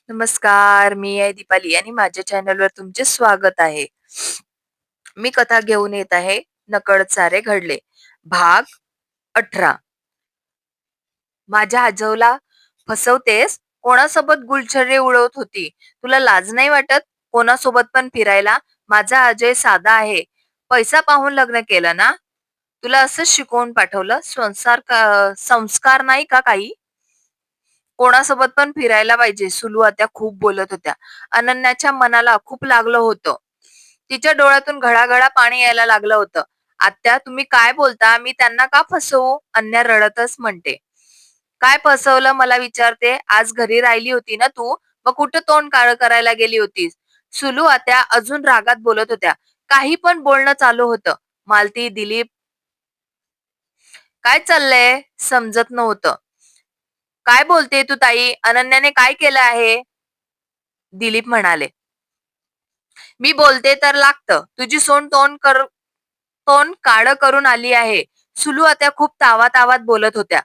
नमस्कार, मी आहे दीपाली आणि माझ्या चॅनलवर तुमचे स्वागत आहे. मी कथा घेऊन येत आहे, नकळत सारे घडले. भाग 18. माझ्या आजोला फसवतेस? कोणासोबत गुलछर्रे उडवत होती? तुला लाज नाही वाटत? कोणासोबत पण फिरायला? माझा अजय साधा आहे. पैसा पाहून लग्न केलं ना? तुला असंच शिकवून पाठवलं? संस्कार नाही का काही? कोणासोबत पण फिरायला पाहिजे, सुलू आत्या खूप बोलत होत्या. अनन्याच्या मनाला खूप लागलं होतं. तिच्या डोळ्यातून घळाघळा पाणी यायला लागलं होतं. आत्या, तुम्ही काय बोलता? मी त्यांना का फसवू? अन्या रडतच म्हणते. काय फसवलं मला विचारते? आज घरी राहिली होती ना तू? मग कुठं तोंड काळं करायला गेली होतीस? सुलू आत्या अजून रागात बोलत होत्या. काही पण बोलणं चालू होतं. मालती, दिलीप, काय चाललंय? समजत नव्हतं. काय बोलते तू ताई? अनन्याने काय केलं आहे? दिलीप म्हणाले. मी बोलते तर लागतं. तुझी सोन तोंड काळं करून आली आहे. सुलू आत्या खूप तावातावात बोलत होत्या.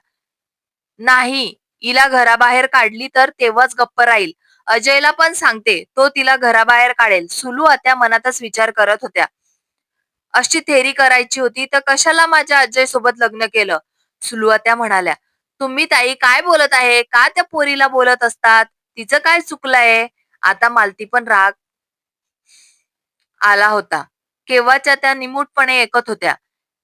नाही, हिला घराबाहेर काढली तर तेव्हाच गप्प राहील. अजयला पण सांगते, तो तिला घराबाहेर काढेल. सुलू आत्या मनातच विचार करत होत्या. अशी थेरी करायची होती तर कशाला माझ्या अजय सोबत लग्न केलं? सुलू आत्या म्हणाल्या. तुम्ही ताई काय बोलत आहे? का त्या पोरीला बोलत असतात? तिचं काय चुकलंय? आता मालती पण राग आला होता. केव्हाच्या त्या निमूटपणे ऐकत होत्या.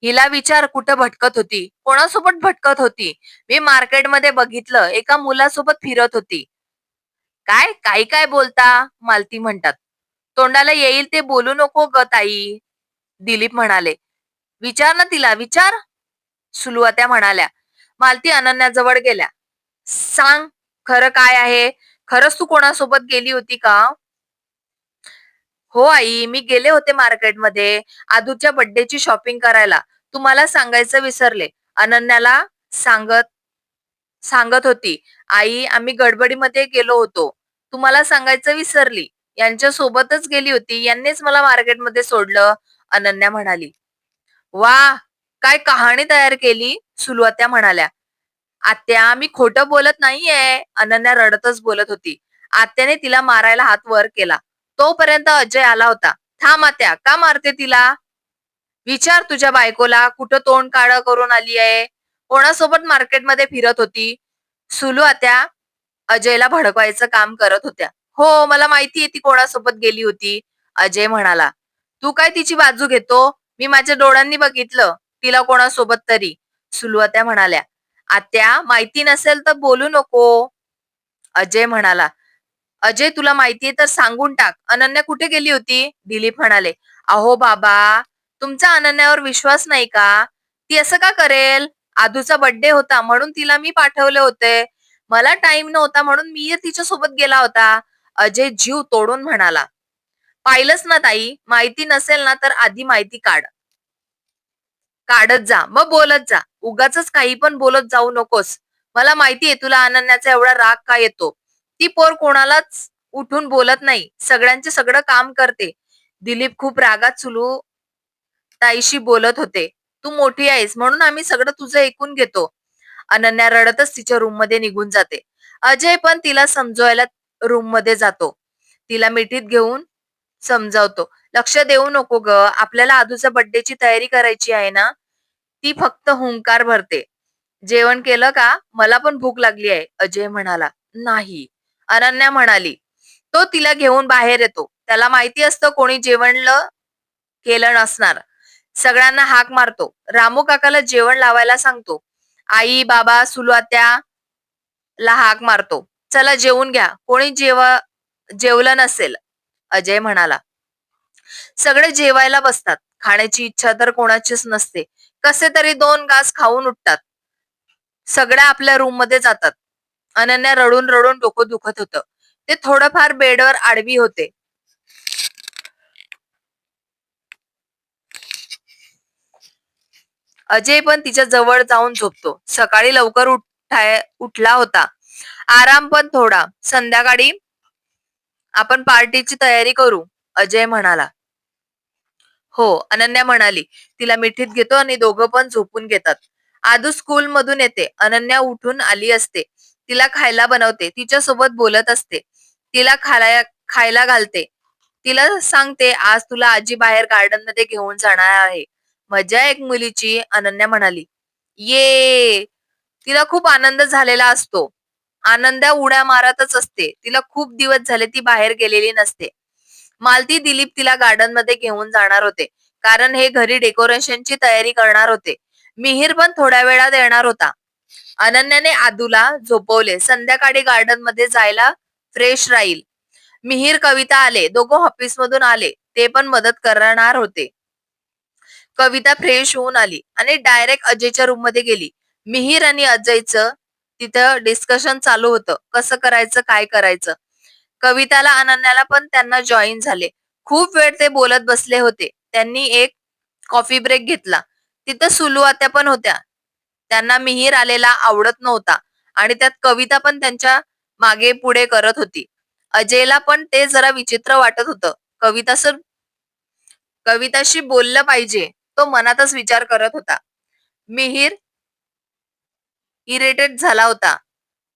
हिला विचार कुठं भटकत होती? कोणासोबत भटकत होती? मी मार्केटमध्ये बघितलं, एका मुलासोबत फिरत होती. काय काही काय बोलता? मालती म्हणतात. तोंडाला येईल ते बोलू नको ग ताई, दिलीप म्हणाले. विचार ना तिला, विचार, सुलुवात्या म्हणाल्या. मालती अनन्याजवळ गेल्या. सांग, खरं काय आहे? खरंच तू कोणासोबत गेली होती का? हो आई, मी गेले होते मार्केटमध्ये आदूच्या बर्थडेची शॉपिंग करायला. तुम्हाला सांगायचं विसरले. अनन्याला सांगत सांगत होती. आई, आम्ही गडबडीमध्ये गेलो होतो. तुम्हाला सांगायचं विसरली. यांच्या सोबतच गेली होती. यांनीच मला मार्केटमध्ये सोडलं, अनन्या म्हणाली. वा, काय कहाणी तयार केली? सुलवात्या म्हणाल्या. आत्या, मी खोटं बोलत नाहीये, अनन्या रडतच बोलत होती. आत्याने तिला मारायला हात वर केला. तोपर्यंत अजय आला होता. थांब आत्या, का मारते तिला? विचार तुझ्या बायकोला, कुठं तोंड काळं करून आली आहे? कोणासोबत मार्केटमध्ये फिरत होती? सुलू आत्या अजयला भडकवायचं काम करत होत्या. हो, मला माहितीये ती कोणासोबत गेली होती, अजय म्हणाला. तू काय तिची बाजू घेतो? मी माझ्या डोळ्यांनी बघितलं तिला कोणासोबत तरी, सुलू आत्या म्हणाल्या. आत्या, माहिती नसेल तर बोलू नको, अजय म्हणाला. अजय, तुला माहितीये तर सांगून टाक. अनन्या कुठे गेली होती? दिलीप म्हणाले. अहो बाबा, तुमचा अनन्यावर विश्वास नाही का? ती असं का करेल? आधूचा बर्थडे होता म्हणून तिला मी पाठवले होते. मला टाइम नव्हता म्हणून मी तिच्या सोबत गेला होता, अजय जीव तोडून म्हणाला. पाहिलंच ना ताई, माहिती नसेल ना तर आधी माहिती काढत जा, मग बोलत जा. उगाच काही पण बोलत जाऊ नकोस. मला माहितीये तुला अनन्याचा एवढा राग का येतो. ती पोर कोणालाच उठून बोलत नाही, सगळ्यांचे सगळं काम करते. दिलीप खूप रागात सुलू ताईशी बोलत होते. तू मोठी आहेस म्हणून आम्ही सगळं तुझं ऐकून घेतो. अनन्या रडतच तिच्या रूम मध्ये निघून जाते. अजय पण तिला समजवायला रूम मध्ये जातो. तिला मिठीत घेऊन समजावतो. लक्ष देऊ नको ग, आपल्याला आधूच्या बर्थडेची तयारी करायची आहे ना. ती फक्त हुंकार भरते. जेवण केलं का? मला पण भूक लागली आहे, अजय म्हणाला. नाही, अनन्या म्हणाली. तो तिला घेऊन बाहेर येतो. त्याला माहिती असतं कोणी जेवण केलं नसणार. सगळ्यांना हाक मारतो. रामू काकाला जेवण लावायला सांगतो. आई, बाबा, सुलवात्या ला हाक मारतो. चला जेवून घ्या. कोणी जेवलं नसेल, अजय म्हणाला. सगळे जेवायला बसतात. खाण्याची इच्छा तर कोणाचीच नसते. कसे तरी 2 घास खाऊन उठतात. सगळ्या आपल्या रूम मध्ये जातात. अनन्या रडून रडून डोकं दुखत होतं. ते थोडंफार बेडवर आडवी होते. अजय पण तिच्या जवळ जाऊन झोपतो. सकाळी लवकर उठला होता. आराम पण थोडा. संध्याकाळी आपण पार्टीची तयारी करू, अजय म्हणाला. हो, अनन्या म्हणाली. तिला मिठीत घेतो आणि दोघं पण झोपून घेतात. आदू स्कूल मधून येते. अनन्या उठून आली असते. तिला खायला बनवते. तिच्या सोबत बोलत असते. तिला खायला घालते. तिला सांगते, आज तुला आजी बाहेर गार्डन मध्ये घेऊन जाणार आहे. मजा एक मुलीची, अनन्या म्हणाली. ये तिला खूप आनंद झालेला असतो. आनंद्या उड्या मारतच असते. तिला खूप दिवस झाले ती बाहेर गेलेली नसते. मालती दिलीप तिला गार्डन मध्ये घेऊन जाणार होते. कारण हे घरी डेकोरेशनची तयारी करणार होते. मिहीर पण थोड्या वेळात येणार होता. अनन्याने आदूला झोपवले. संध्याकाळी गार्डन मध्ये जायला फ्रेश राहील. मिहीर कविता आले. दोघं ऑफिस मधून आले. ते पण मदत करणार होते. कविता फ्रेश होऊन आली आणि डायरेक्ट अजयच्या रूम मध्ये गेली. मिहीर आणि अजयचं तिथं डिस्कशन चालू होतं. कसं करायचं, काय करायचं. कविताला अनन्याला पण त्यांना जॉईन झाले. खूप वेळ ते बोलत बसले होते. त्यांनी एक कॉफी ब्रेक घेतला. तिथं सुलू आत्या पण होत्या. त्यांना मिहीर आलेला आवडत नव्हता आणि त्यात कविता पण त्यांच्या मागे पुढे करत होती. अजयला पण ते जरा विचित्र वाटत होतं. कविताशी बोललं पाहिजे, तो मनातच विचार करत होता. मिहीर इरिटेट झाला होता.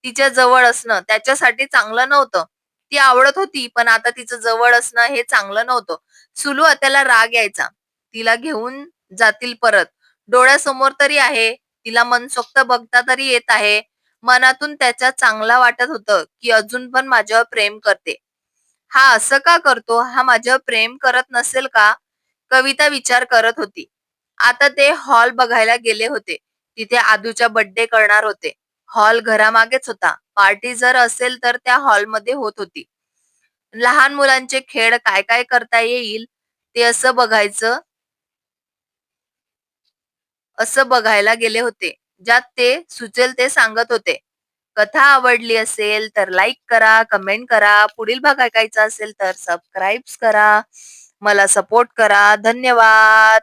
तिच्या जवळ असणं त्याच्यासाठी चांगलं नव्हतं. ती आवडत होती, पण आता तिचं जवळ असणं हे चांगलं नव्हतं. सुलू त्याला राग यायचा. तिला घेऊन जातील परत. डोळ्यासमोर तरी आहे. तिला मनसोक्त बघता तरी येत आहे. मनातून त्याच्या चांगला वाटत होतं, की अजून पण माझ्यावर प्रेम करते. हा असं का करतो? हा माझ्यावर प्रेम करत नसेल का? कविता विचार करत होती. आता ते हॉल बघायला गेले होते. तिथे आदूच्या बर्थडे करणार होते. हॉल घरामागेच होता. पार्टी जर असेल तर त्या हॉलमध्ये होत होती. लहान मुलांचे खेळ काय काय करता येईल ते असं बघायला गेले होते. ज्यात ते सुचेल ते सांगत होते. कथा आवडली असेल तर लाईक करा, कमेंट करा. पुढील भाग ऐकायचा असेल तर सबस्क्राईब करा. मला सपोर्ट करा. धन्यवाद.